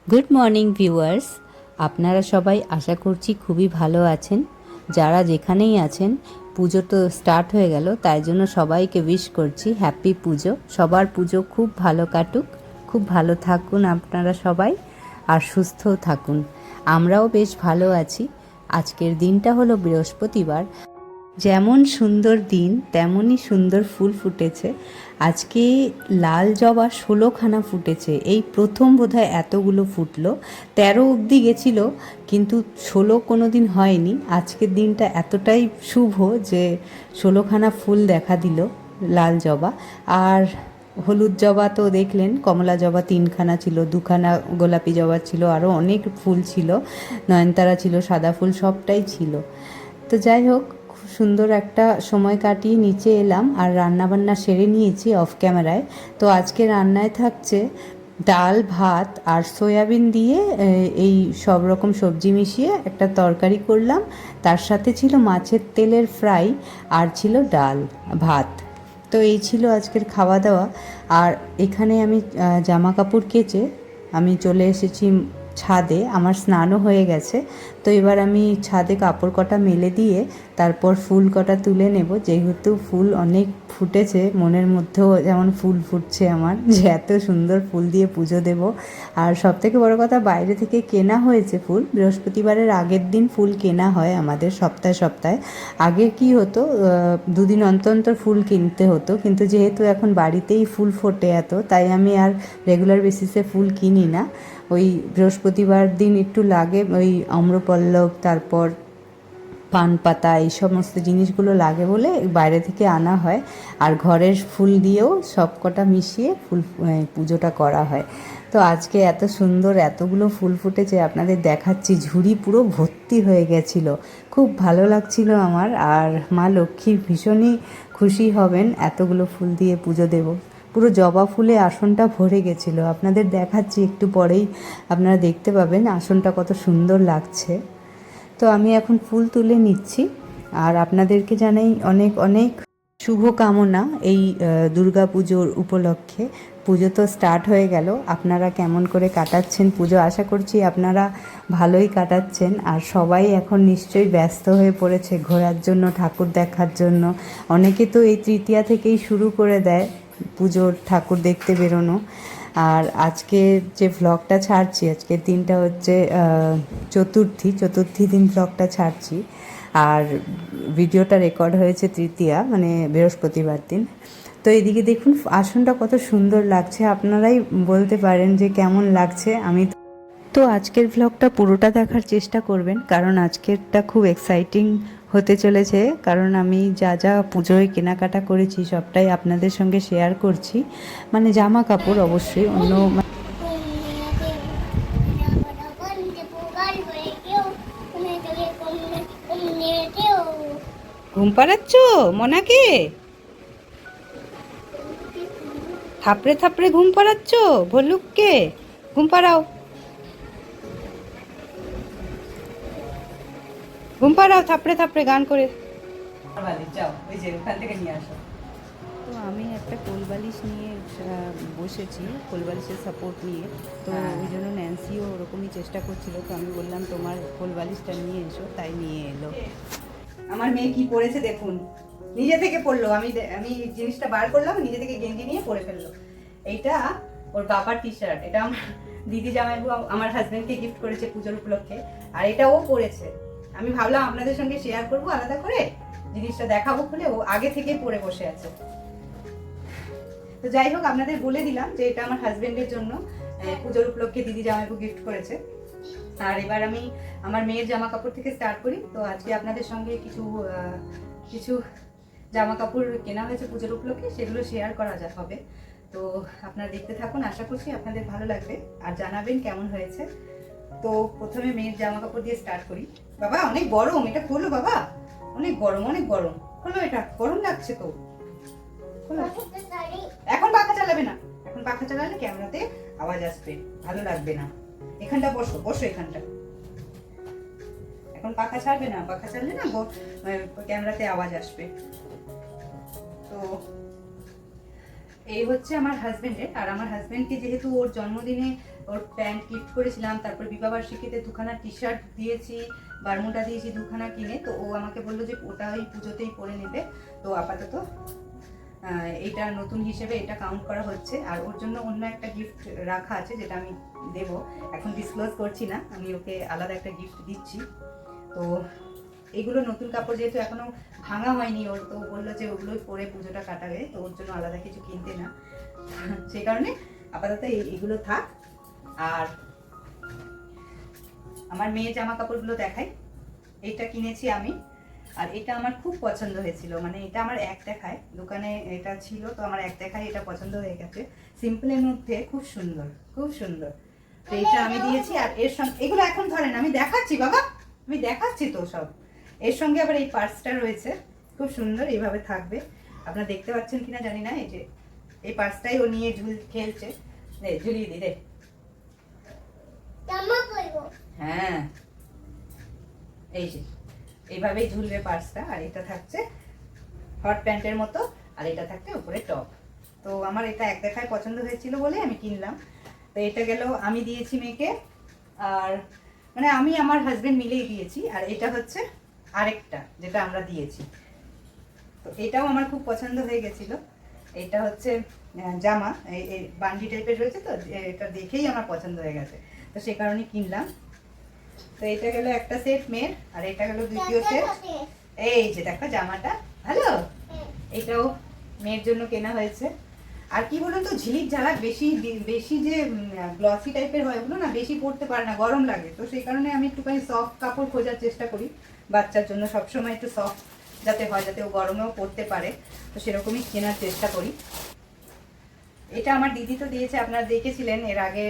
Good morning viewers, আপনারা সবাই আশা করছি খুবই ভালো আছেন। যারা যেখানেই আছেন, পুজো তো স্টার্ট হয়ে গেল, তাই জন্য সবাইকে উইশ করছি হ্যাপি পুজো। সবার পুজো খুব ভালো কাটুক, খুব ভালো থাকুন আপনারা সবাই, আর সুস্থও থাকুন। আমরাও বেশ ভালো আছি। আজকের দিনটা হলো বৃহস্পতিবার। যেমন সুন্দর দিন তেমনই সুন্দর ফুল ফুটেছে। আজকে লাল জবা 16খানা ফুটেছে। এই প্রথম বোধহয় এতগুলো ফুটলো। 13 অবধি গেছিলো, কিন্তু 16 কোনো দিন হয়নি। আজকের দিনটা এতটাই শুভ যে 16খানা ফুল দেখা দিল লাল জবা। আর হলুদ জবা তো দেখলেন, কমলা জবা 3খানা ছিল, 2খানা গোলাপি জবা ছিল, আরও অনেক ফুল ছিল, নয়নতারা ছিল, সাদা ফুল সবটাই ছিল। তো যাই হোক, খুব সুন্দর একটা সময় কাটিয়ে নিচে এলাম আর রান্নাবান্না সেরে নিয়েছি অফ ক্যামেরায়। তো আজকে রান্নায় থাকছে ডাল, ভাত আর সয়াবিন দিয়ে এই সব রকম সবজি মিশিয়ে একটা তরকারি করলাম। তার সাথে ছিল মাছের তেলের ফ্রাই আর ছিল ডাল, ভাত। তো এই ছিল আজকের খাওয়া দাওয়া। আর এখানে আমি জামা কাপড় কেচে আমি চলে এসেছি ছাদে। আমার স্নানও হয়ে গেছে। তো এবার আমি ছাদে কাপড় কটা মেলে দিয়ে তারপর ফুল কটা তুলে নেব। যেহেতু ফুল অনেক ফুটেছে, মনের মধ্যেও যেমন ফুল ফুটছে আমার, যে এত সুন্দর ফুল দিয়ে পুজো দেব। আর সবথেকে বড় কথা, বাইরে থেকে কেনা হয়েছে ফুল। বৃহস্পতিবারের আগের দিন ফুল কেনা হয় আমাদের সপ্তাহে সপ্তাহে। আগে কি হতো, দুদিন অন্তর অন্তর ফুল কিনতে হতো, কিন্তু যেহেতু এখন বাড়িতেই ফুল ফোটে এত, তাই আমি আর রেগুলার বেসিসে ফুল কিনি না। ওই বৃহস্পতিবার দিন একটু লাগে, ওই আম্রপল্লব, তারপর পান পাতা, এই সমস্ত জিনিসগুলো লাগে বলে বাইরে থেকে আনা হয়। আর ঘরের ফুল দিয়েও সব কটা মিশিয়ে ফুল পুজোটা করা হয়। তো আজকে এত সুন্দর এতগুলো ফুল ফুটেছে, আপনাদের দেখাচ্ছি। ঝুড়ি পুরো ভর্তি হয়ে গেছিলো, খুব ভালো লাগছিল আমার। আর মা লক্ষ্মী ভীষণই খুশি হবেন এতগুলো ফুল দিয়ে পুজো দেব। পুরো জবা ফুলে আসনটা ভরে গেছিলো। আপনাদের দেখাচ্ছি, একটু পরেই আপনারা দেখতে পাবেন আসনটা কত সুন্দর লাগছে। তো আমি এখন ফুল তুলে নিচ্ছি। আর আপনাদেরকে জানাই অনেক অনেক শুভকামনা এই দুর্গা পুজোর উপলক্ষে। পুজো তো স্টার্ট হয়ে গেল। আপনারা কেমন করে কাটাচ্ছেন পুজো? আশা করছি আপনারা ভালোই কাটাচ্ছেন। আর সবাই এখন নিশ্চয়ই ব্যস্ত হয়ে পড়েছে ঘোরার জন্য, ঠাকুর দেখার জন্য। অনেকে তো এই তৃতীয়া থেকেই শুরু করে দেয় পুজোর ঠাকুর দেখতে বেরোনো। আর আজকে যে ভ্লগটা ছাড়ছি, আজকের দিনটা হচ্ছে চতুর্থী দিন ভ্লগটা ছাড়ছি। আর ভিডিওটা রেকর্ড হয়েছে তৃতীয়া, মানে বৃহস্পতিবার দিন। তো এদিকে দেখুন আসনটা কত সুন্দর লাগছে, আপনারাই বলতে পারেন যে কেমন লাগছে। আমি তো আজকের ভ্লগটা পুরোটা দেখার চেষ্টা করবেন, কারণ আজকেরটা খুব এক্সাইটিং হতে চলেছে। কারণ আমি যা যা পুজোয় কেনাকাটা করেছি সবটাই আপনাদের সঙ্গে শেয়ার করছি। মানে জামা কাপড় অবশ্যই, অন্য ঘুম পাড়াচ্ছ মনাকে? থাপড়ে থাপড়ে ঘুম পাড়াচ্ছ ভল্লুককে? ঘুম পাড়াও, ঘুম পাড়াও, থাপড়ে থাপড়ে গান করে। যাও, ওই যে ওখান থেকে নিয়ে আসো। তো আমি একটা কোলবালিশ নিয়ে বসেছি, কোলবালিশের সাপোর্ট নিয়ে। তো ওই জন্য ন্যান্সিও ওরকমই চেষ্টা করছিল। তো আমি বললাম তোমার কোলবালিশটা নিয়ে এসো, তাই নিয়ে এলো। আমার মেয়ে কি পরেছে দেখুন, নিজে থেকে পরলো। আমি জিনিসটা বার করলাম, নিজে থেকে গেঞ্জি নিয়ে পরে ফেললো। এইটা ওর বাবার টি শার্ট, এটা আমার দিদি জামাইবু আমার হাজবেন্ডকে গিফট করেছে পুজোর উপলক্ষে। আর এটা ও পরেছে। আমি ভাবলাম আপনাদের সঙ্গে শেয়ার করবো আলাদা করে, জিনিসটা দেখাবো খুলে। ও আগে থেকেই পরে বসে আছে। তো যাই হোক, আপনাদের বলে দিলাম যে এটা আমার হাজবেন্ডের জন্য পুজোর উপলক্ষে দিদি জামাইবু গিফট করেছে। আর এবার আমি আমার মেয়ের জামা কাপড় থেকে স্টার্ট করি। তো আজকে আপনাদের সঙ্গে কিছু জামা কাপড় কেনা হয়েছে পুজোর উপলক্ষে, সেগুলো শেয়ার করা হবে। তো আপনারা দেখতে থাকুন, আশা করছি আপনাদের ভালো লাগবে আর জানাবেন কেমন হয়েছে। তো প্রথমে মেয়ের জামা কাপড় দিয়ে স্টার্ট করি। বাবা অনেক গরম, এটা খোলো বাবা, অনেক গরম অনেক গরম, খোলো, এটা গরম লাগছে তো। এখন পাখা চালাবে না, এখন পাখা চালালে ক্যামেরাতে আওয়াজ আসবে, ভালো লাগবে না। এখানটা বসো, বসো এখানটা। এখন পাখা ছাড়বে না, পাখা ছাড়লে না ক্যামেরাতে আওয়াজ আসবে। তো এই হচ্ছে আমার হাজবেন্ডের, আর আমার হাজবেন্ডকে যেহেতু ওর জন্মদিনে ওর প্যান্ট গিফট করেছিলাম, তারপর বিবাহবার্ষিকীতে দুখানা টি শার্ট দিয়েছি, বারমুডা দিয়েছি দুখানা কিনে, তো ও আমাকে বললো যে ওটা ওই পুজোতেই পরে নেবে। তো আপাতত এটা নতুন হিসেবে এটা কাউন্ট করা হচ্ছে। আর ওর জন্য অন্য একটা গিফট রাখা আছে যেটা আমি দেবো, এখন ডিসক্লোজ করছি না, আমি ওকে আলাদা একটা গিফট দিচ্ছি। তো এগুলো নতুন কাপড় যেহেতু এখনো ভাঙা হয়নি ওর, তো বললো যে ওগুলোই পরে পুজোটা কাটাবে, তো ওর জন্য আলাদা কিছু কিনতে না, সেই কারণে আপাতত এগুলো থাক। আর আমার মেয়ের জামা কাপড়গুলো দেখাই। এটা কিনেছি আমি, আর এটা আমার খুব পছন্দ হয়েছিল, মানে এটা আমার এক দেখায় দোকানে এটা ছিল, তো আমার এক দেখায় এটা পছন্দ হয়ে গেছে। সিম্পলের মধ্যে খুব সুন্দর, খুব সুন্দর। তো এটা আমি দিয়েছি। আর এর সঙ্গে এগুলো এখন ধরেন আমি দেখাচ্ছি বাবা, আমি দেখাচ্ছি তো সব। এর সঙ্গে আবার এই পার্সটা রয়েছে, খুব সুন্দর, এইভাবে থাকবে। আপনারা দেখতে পাচ্ছেন কিনা জানি না, এই যে এই পার্সটাই ও নিয়ে খেলছে। ঝুলিয়ে দি রে। হ্যাঁ, এই যে এইভাবেই ঝুলবে পার্সটা। আর এটা থাকছে হট প্যান্টের মতো, আর এটা থাকছে উপরে টপ। তো আমার এটা এক দেখায় পছন্দ হয়েছিল বলে আমি কিনলাম। তো এটা গেল আমি দিয়েছি মেয়েকে, আর মানে আমি আমার হাজবেন্ড মিলেই দিয়েছি। আর এটা হচ্ছে আরেকটা যেটা আমরা দিয়েছি, তো এটাও আমার খুব পছন্দ হয়ে গেছিল। এটা হচ্ছে জামা, এই বান্ডি টাইপের রয়েছে, তো এটা দেখেই আমার পছন্দ হয়ে গেছে, তো সে কারণে কিনলাম। তো এটা গেল একটা সেট মেয়ের, আর এটা গেল দ্বিতীয় সেট। এই যে দেখো জামাটা ভালো, এটাও মেয়ের জন্য কেনা হয়েছে। আর কি বলুন তো, ঝিলিক ঝালাক বেশি বেশি যে গ্লসি টাইপের হয় ওগুলো না বেশি পরতে পারে না, গরম লাগে। তো সেই কারণে আমি একটুখানি সফট কাপড় খোঁজার চেষ্টা করি বাচ্চার জন্য, সবসময় একটু সফট যাতে হয়, যাতে ও গরমেও পরতে পারে, তো সেরকমই কেনার চেষ্টা করি। এটা আমার দিদি তো দিয়েছে, আপনারা দেখেছিলেন এর আগে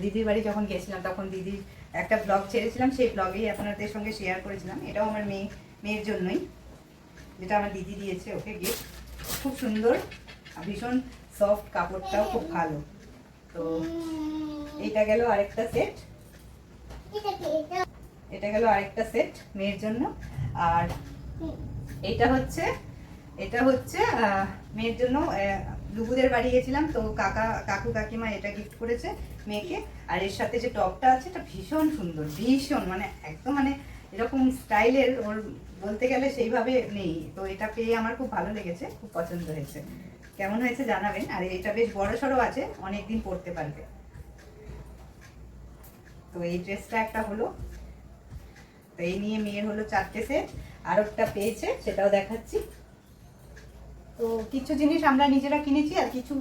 দিদির বাড়ি যখন গেছিলাম, তখন দিদির একটা ব্লগ ছেড়েছিলাম, সেই ব্লগেই আপনাদের সঙ্গে শেয়ার করেছিলাম। এটাও আমার মেয়ের জন্যই, যেটা আমার দিদি দিয়েছে ওকে গিফট। খুব সুন্দর, ভীষণ সফট, কাপড়টাও খুব ভালো। তো এটা গেল আরেকটা সেট, এটা গেল আরেকটা সেট মেয়ের জন্য। আর এটা হচ্ছে মেয়ের জন্য লুবুদের বাড়ি গেছিলাম, তো কাকু কাকিমা এটা গিফট করেছে মেয়েকে। আর এর সাথে যে টপটা আছে এটা ভীষণ সুন্দর, ভীষণ মানে একদম মানে এরকম স্টাইলের ওর বলতে গেলে সেইভাবে নেই। তো এটা পেয়ে আমার খুব ভালো লেগেছে, খুব পছন্দ হয়েছে। কেমন হয়েছে জানাবেন। আর এটা বেশ বড় সড়ো আছে, অনেকদিন পরতে পারবে। তো এই ড্রেসটা একটা হলো, তো এই নিয়ে মেয়ের হলো 4টে সেট। আর একটা পেয়েছে, সেটাও দেখাচ্ছি। তো কিছু জিনিস আমরা নিজেরা কিনেছি, আর কিছু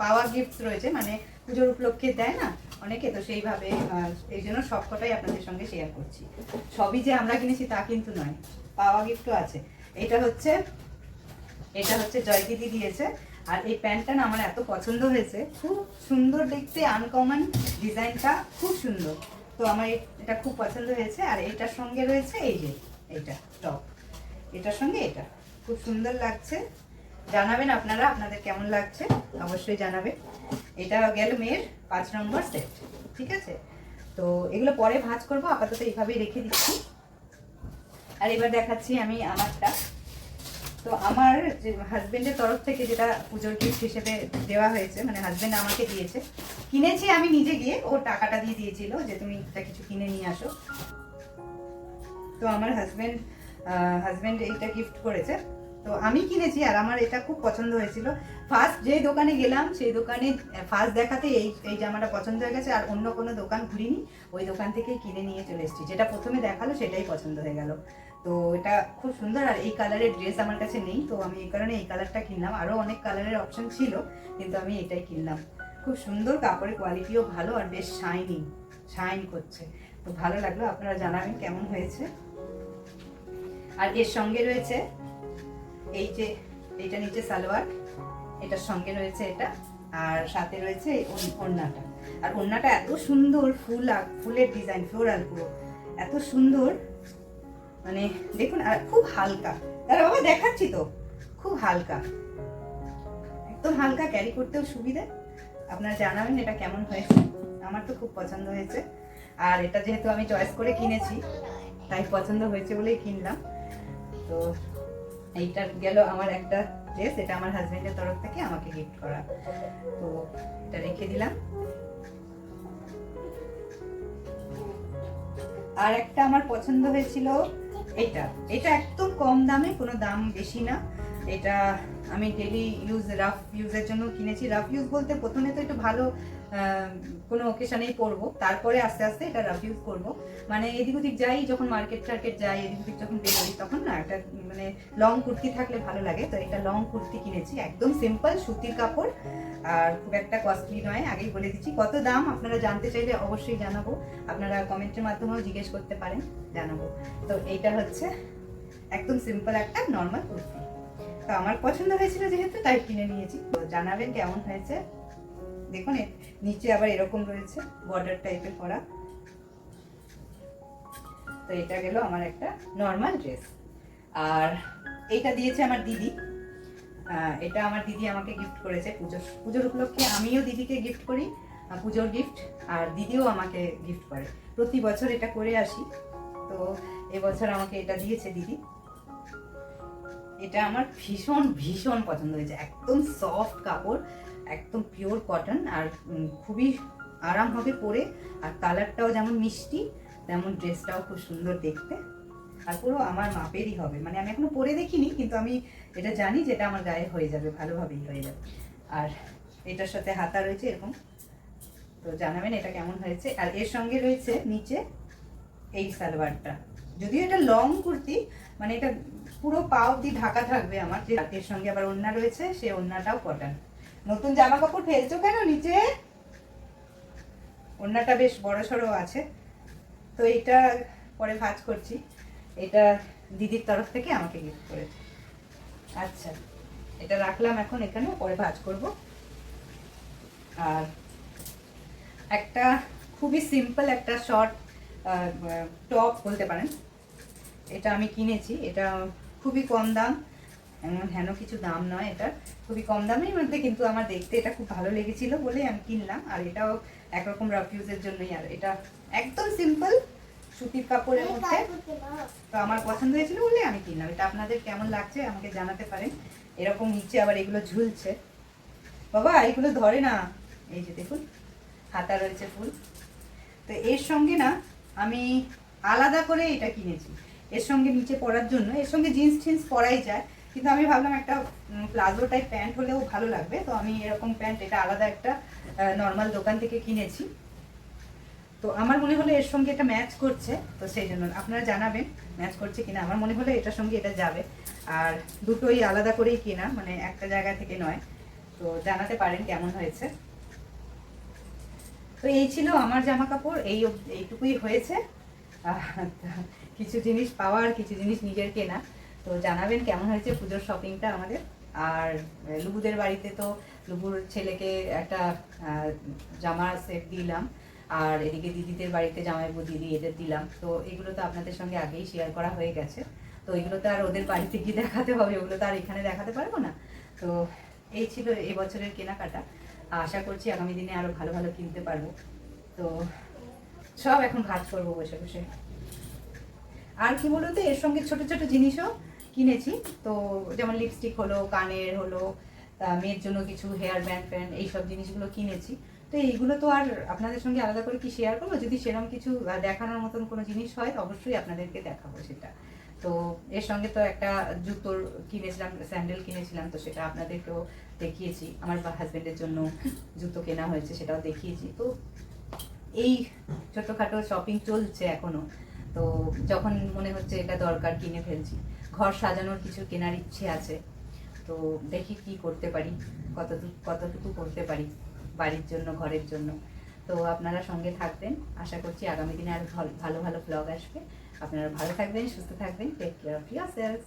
পাওয়া গিফট রয়েছে, মানে পুজোর উপলক্ষে দেয় না অনেকে, তো সেইভাবে এই জন্য সবকটাই আপনাদের সঙ্গে শেয়ার করছি। সবই যে আমরা কিনেছি তা কিন্তু নয়, পাওয়া গিফটও আছে। এটা হচ্ছে জয় দিদি দিয়েছে। আর এই প্যান্টটা না আমার এত পছন্দ হয়েছে, খুব সুন্দর দেখতে, আনকমন ডিজাইনটা খুব সুন্দর। তো আমার এটা খুব পছন্দ হয়েছে। আর এটার সঙ্গে রয়েছে এই যে এইটা টপ, এটার সঙ্গে এটা খুব সুন্দর লাগছে। জানাবেন আপনারা আপনাদের কেমন লাগছে, অবশ্যই জানাবেন। এটা গেল মেয়ের 5 নম্বর সেট, ঠিক আছে। তো এগুলো পরে ভাঁজ করবো, আপাতত এইভাবেই রেখে দিচ্ছি। আর এবার দেখাচ্ছি আমি আমারটা। তো আমার যে হাজবেন্ডের তরফ থেকে যেটা পুজোর গিফট হিসেবে দেওয়া হয়েছে, মানে হাজবেন্ড আমাকে দিয়েছে, কিনেছি আমি নিজে গিয়ে, ও টাকাটা দিয়ে দিয়েছিল যে তুমি এটা কিছু কিনে নিয়ে আসো। তো আমার হাজবেন্ড এইটা গিফট করেছে, তো আমি কিনেছি। আর আমার এটা খুব পছন্দ হয়েছিল। ফার্স্ট যে দোকানে গেলাম সেই দোকানে ফার্স্ট দেখাতে এই জামাটা পছন্দ হয়ে গেছে, আর অন্য কোনো দোকান ঘুরিনি, ওই দোকান থেকেই কিনে নিয়ে চলে এসেছি। যেটা প্রথমে দেখালো সেটাই পছন্দ হয়ে গেল। তো এটা খুব সুন্দর। আর এই কালারের ড্রেস আমার কাছে নেই, তো আমি এই কারণে এই কালারটা কিনলাম। আরও অনেক কালারের অপশন ছিল, কিন্তু আমি এটাই কিনলাম। খুব সুন্দর, কাপড়ের কোয়ালিটিও ভালো, আর বেশ শাইন করছে। তো ভালো লাগলো, আপনারা জানাবেন কেমন হয়েছে। আর এর সঙ্গে রয়েছে এই যে এটা নিচে সালোয়ার, এটার সঙ্গে রয়েছে এটা, আর সাথে রয়েছে ওড়নাটা। আর ওড়নাটা এত সুন্দর, ফুলের ডিজাইন, ফ্লোরাল পুরো এত সুন্দর, মানে দেখুন। আর খুব হালকা, তারা বাবা দেখাচ্ছি তো, খুব হালকা, একদম হালকা, ক্যারি করতেও সুবিধা। আপনারা জানাবেন এটা কেমন হয়েছে, আমার তো খুব পছন্দ হয়েছে। আর এটা যেহেতু আমি চয়েস করে কিনেছি, তাই পছন্দ হয়েছে বলেই কিনলাম। তো এইটা গেল আমার একটা ড্রেস, এটা আমার হাজবেন্ডের তরফ থেকে আমাকে গিফট করা। তো এটা রেখে দিলাম। আর একটা আমার পছন্দ হয়েছিল এটা, এটা একদম কম দামে, কোনো দাম বেশি না। এটা আমি ডেলি ইউজ, রাফ ইউজের জন্য কিনেছি। রাফ ইউজ বলতে প্রথমে তো একটু ভালো কোনো ওকেশনেই পরবো, তারপরে আস্তে আস্তে এটা রাফ ইউজ করবো। মানে এদিক ওদিক যাই, যখন মার্কেট টার্কেট যাই, এদিক ওদিক যখন বেরোই, তখন না একটা মানে লং কুর্তি থাকলে ভালো লাগে। তো এটা লং কুর্তি কিনেছি, একদম সিম্পল সুতির কাপড়, আর খুব একটা কস্টলি নয়। আগেই বলে দিচ্ছি কত দাম, আপনারা জানতে চাইলে অবশ্যই জানাবো। আপনারা কমেন্টের মাধ্যমেও জিজ্ঞেস করতে পারেন, জানাবো। তো এইটা হচ্ছে একদম সিম্পল একটা নর্মাল কুর্তি। তো আমার পছন্দ হয়েছিল যেহেতু, তাই কিনে নিয়েছি। তো জানাবেন কেমন হয়েছে। দেখুন নিচে আবার এরকম রয়েছে বর্ডার টাইপের করা। তো এটা গেল আমার একটা নর্মাল ড্রেস। আর এইটা দিয়েছে আমার দিদি। এটা আমার দিদি আমাকে গিফট করেছে পুজোর উপলক্ষে। আমিও দিদিকে গিফট করি পুজোর গিফট, আর দিদিও আমাকে গিফট করে। প্রতি বছর এটা করে আসি। তো এবছর আমাকে এটা দিয়েছে দিদি। এটা আমার ভীষণ ভীষণ পছন্দ হয়েছে, একদম সফট কাপড়, একদম পিওর কটন, আর খুবই আরাম হবে পরে। আর কালারটাও যেমন মিষ্টি, তেমন ড্রেসটাও খুব সুন্দর দেখতে, আর পুরো আমার মাপেরই হবে। মানে আমি এখনো পরে দেখিনি, কিন্তু আমি এটা জানি যে এটা আমার গায়ে হয়ে যাবে, ভালোভাবেই হয়ে যাবে। আর এটার সাথে হাতা রয়েছে এরকম। তো জানাবেন এটা কেমন হয়েছে। আর এর সঙ্গে রয়েছে নিচে এই সালোয়ারটা, যদিও এটা লং কুর্তি, মানে এটা পুরো পা অব্দি ঢাকা থাকবে আমার। এর সঙ্গে আবার ওড়না রয়েছে, সেই ওড়নাটাও কটন। নতুন জামা কাপড় ফেলছো কেন নিচে? ওড়নাটা বেশ বড় সড়ো আছে। তো এইটা পরে ভাঁজ করছি, এটা দিদির তরফ থেকে আমাকে গিফট করেছে। আচ্ছা, এটা রাখলাম এখন এখানে, পরে ভাঁজ করব। আর একটা খুবই সিম্পল একটা শর্ট টপ বলতে পারেন, এটা আমি কিনেছি। এটা খুবই কম দাম, এমন হেন কিছু দাম নয়, এটা খুবই কম দামের মধ্যে, কিন্তু আমার দেখতে এটা খুব ভালো লেগেছিল বলে আমি কিনলাম। আর এটাও একরকম রাফ ইউজের জন্যই। আর এটা একদম সিম্পল সুতির কাপড়ের মধ্যে, তো আমার পছন্দ হয়েছিল বলে আমি কিনলাম। এটা আপনাদের কেমন লাগছে আমাকে জানাতে পারেন। এরকম নিচে আবার এগুলো ঝুলছে, বাবা এগুলো ধরে না। এই যে দেখুন হাতা রয়েছে ফুল। তো এর সঙ্গে না আমি আলাদা করে এটা কিনেছি, এর সঙ্গে নিচে পরার জন্য। এর সঙ্গে জিন্স টিন্স পরাই যায়, কিন্তু আমি ভাবলাম একটা প্লাজো টাইপ প্যান্ট হলেও ভালো লাগবে। তো আমি এরকম প্যান্ট এটা আলাদা একটা নর্মাল দোকান থেকে কিনেছি। তো আমার মনে হলো এর সঙ্গে এটা ম্যাচ করছে, তো সেই জন্য আপনারা জানাবেন ম্যাচ করছে কিনা। আমার মনে হলো এটার সঙ্গে এটা যাবে। আর দুটোই আলাদা করেই কেনা, মানে একটা জায়গা থেকে নয়। তো জানাতে পারেন কেমন হয়েছে। তো এই ছিল আমার জামা কাপড়, এইটুকুই হয়েছে। কিছু জিনিস পাওয়ার, কিছু জিনিস নিজের কেনা। তো জানাবেন কেমন হয়েছে পুজোর শপিংটা আমাদের। আর লুবুদের বাড়িতে তো লুবুর ছেলেকে একটা জামার সেট দিলাম, আর এদিকে দিদিদের বাড়িতে জামাইবু দিদি এদের দিলাম। তো এগুলো তো আপনাদের সঙ্গে আগেই শেয়ার করা হয়ে গেছে। তো এগুলো তো আর ওদের বাড়িতে গিয়ে দেখাতে হবে, ওগুলো তো আর এখানে দেখাতে পারবো না। তো এই ছিল এবছরের কেনাকাটা। আশা করছি আগামী দিনে আরো ভালো ভালো কিনতে পারবো। তো সব এখন ভাজ করবো বসে বসে। আর কি বলতো, এর সঙ্গে ছোট ছোট জিনিসও কিনেছি। তো যেমন লিপস্টিক হলো, কানের হলো, মেয়ের জন্য কিছু হেয়ার ব্যান্ড ফ্যান্ড, এইসব জিনিসগুলো কিনেছি। তো এইগুলো তো আর আপনাদের সঙ্গে আলাদা করে কি শেয়ার করবো? যদি সেরকম কিছু দেখানোর মতন কোনো জিনিস হয় অবশ্যই আপনাদেরকে দেখাবো সেটা। তো এর সঙ্গে তো একটা জুতোর কিনেছিলাম, স্যান্ডেল কিনেছিলাম, তো সেটা আপনাদেরকেও দেখিয়েছি। আমার হাজবেন্ডের জন্য জুতো কেনা হয়েছে, সেটাও দেখিয়েছি। তো এই ছোটখাটো শপিং চলছে এখনো। তো যখন মনে হচ্ছে এটা দরকার কিনে ফেলছি। ঘর সাজানোর কিছু কেনার ইচ্ছে আছে, তো দেখি কি করতে পারি, কতটুকু করতে পারি বাড়ির জন্য, ঘরের জন্য। তো আপনারা সঙ্গে থাকবেন, আশা করছি আগামী দিনে আরো ভালো ভালো ব্লগ আসবে। আপনারা ভালো থাকবেন, সুস্থ থাকবেন, টেক কেয়ার অফ ইয়োরসেলফ।